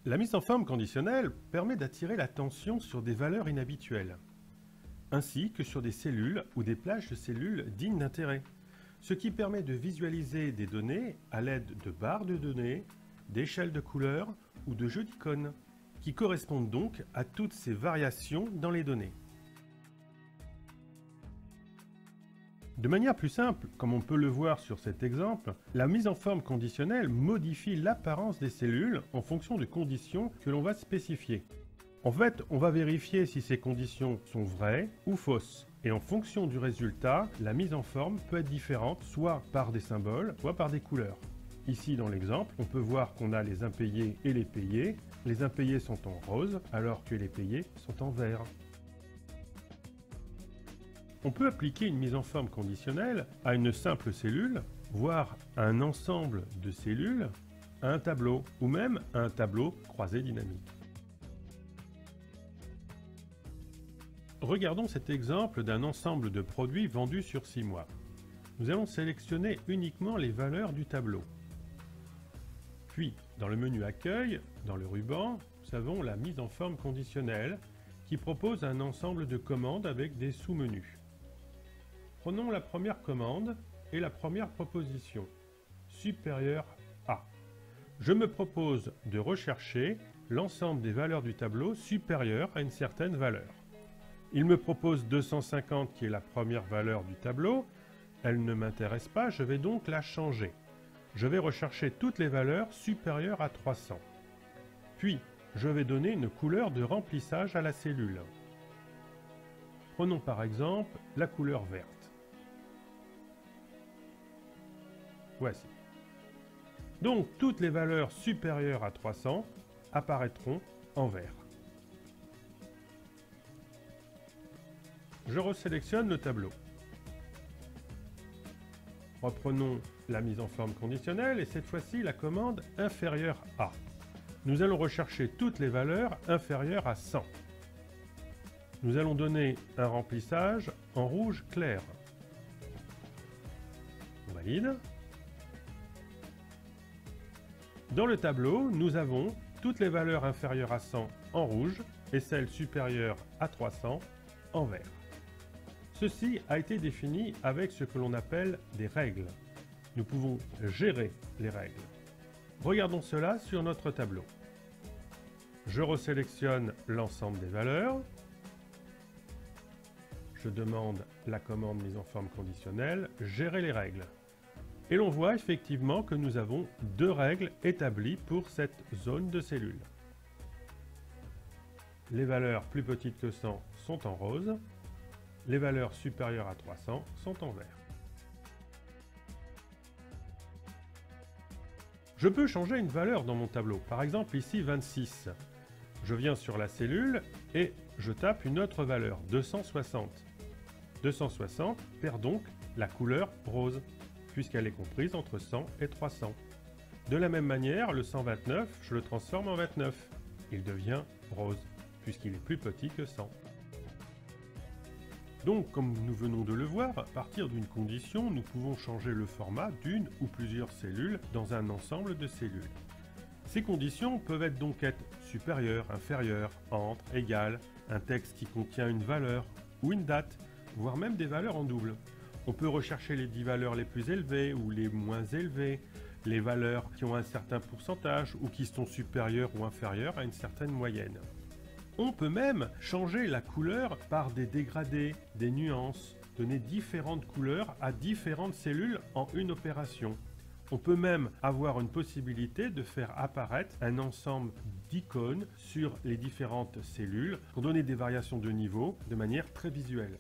La mise en forme conditionnelle permet d'attirer l'attention sur des valeurs inhabituelles, ainsi que sur des cellules ou des plages de cellules dignes d'intérêt, ce qui permet de visualiser des données à l'aide de barres de données, d'échelles de couleurs ou de jeux d'icônes, qui correspondent donc à toutes ces variations dans les données. De manière plus simple, comme on peut le voir sur cet exemple, la mise en forme conditionnelle modifie l'apparence des cellules en fonction des conditions que l'on va spécifier. En fait, on va vérifier si ces conditions sont vraies ou fausses. Et en fonction du résultat, la mise en forme peut être différente, soit par des symboles, soit par des couleurs. Ici, dans l'exemple, on peut voir qu'on a les impayés et les payés. Les impayés sont en rose, alors que les payés sont en vert. On peut appliquer une mise en forme conditionnelle à une simple cellule, voire à un ensemble de cellules, à un tableau, ou même à un tableau croisé dynamique. Regardons cet exemple d'un ensemble de produits vendus sur 6 mois. Nous allons sélectionner uniquement les valeurs du tableau. Puis, dans le menu Accueil, dans le ruban, nous avons la mise en forme conditionnelle qui propose un ensemble de commandes avec des sous-menus. Prenons la première commande et la première proposition, supérieur à. Je me propose de rechercher l'ensemble des valeurs du tableau supérieures à une certaine valeur. Il me propose 250 qui est la première valeur du tableau. Elle ne m'intéresse pas, je vais donc la changer. Je vais rechercher toutes les valeurs supérieures à 300. Puis, je vais donner une couleur de remplissage à la cellule. Prenons par exemple la couleur verte. Voici. Donc, toutes les valeurs supérieures à 300 apparaîtront en vert. Je resélectionne le tableau. Reprenons la mise en forme conditionnelle et cette fois-ci la commande inférieure à. Nous allons rechercher toutes les valeurs inférieures à 100. Nous allons donner un remplissage en rouge clair. On valide. Dans le tableau, nous avons toutes les valeurs inférieures à 100 en rouge et celles supérieures à 300 en vert. Ceci a été défini avec ce que l'on appelle des règles. Nous pouvons gérer les règles. Regardons cela sur notre tableau. Je resélectionne l'ensemble des valeurs. Je demande la commande mise en forme conditionnelle, gérer les règles. Et l'on voit effectivement que nous avons deux règles établies pour cette zone de cellules. Les valeurs plus petites que 100 sont en rose. Les valeurs supérieures à 300 sont en vert. Je peux changer une valeur dans mon tableau, par exemple ici 26. Je viens sur la cellule et je tape une autre valeur, 260. 260 perd donc la couleur rose, puisqu'elle est comprise entre 100 et 300. De la même manière, le 129, je le transforme en 29. Il devient rose, puisqu'il est plus petit que 100. Donc, comme nous venons de le voir, à partir d'une condition, nous pouvons changer le format d'une ou plusieurs cellules dans un ensemble de cellules. Ces conditions peuvent donc être supérieures, inférieures, entre, égales, un texte qui contient une valeur ou une date, voire même des valeurs en double. On peut rechercher les 10 valeurs les plus élevées ou les moins élevées, les valeurs qui ont un certain pourcentage ou qui sont supérieures ou inférieures à une certaine moyenne. On peut même changer la couleur par des dégradés, des nuances, donner différentes couleurs à différentes cellules en une opération. On peut même avoir une possibilité de faire apparaître un ensemble d'icônes sur les différentes cellules pour donner des variations de niveau de manière très visuelle.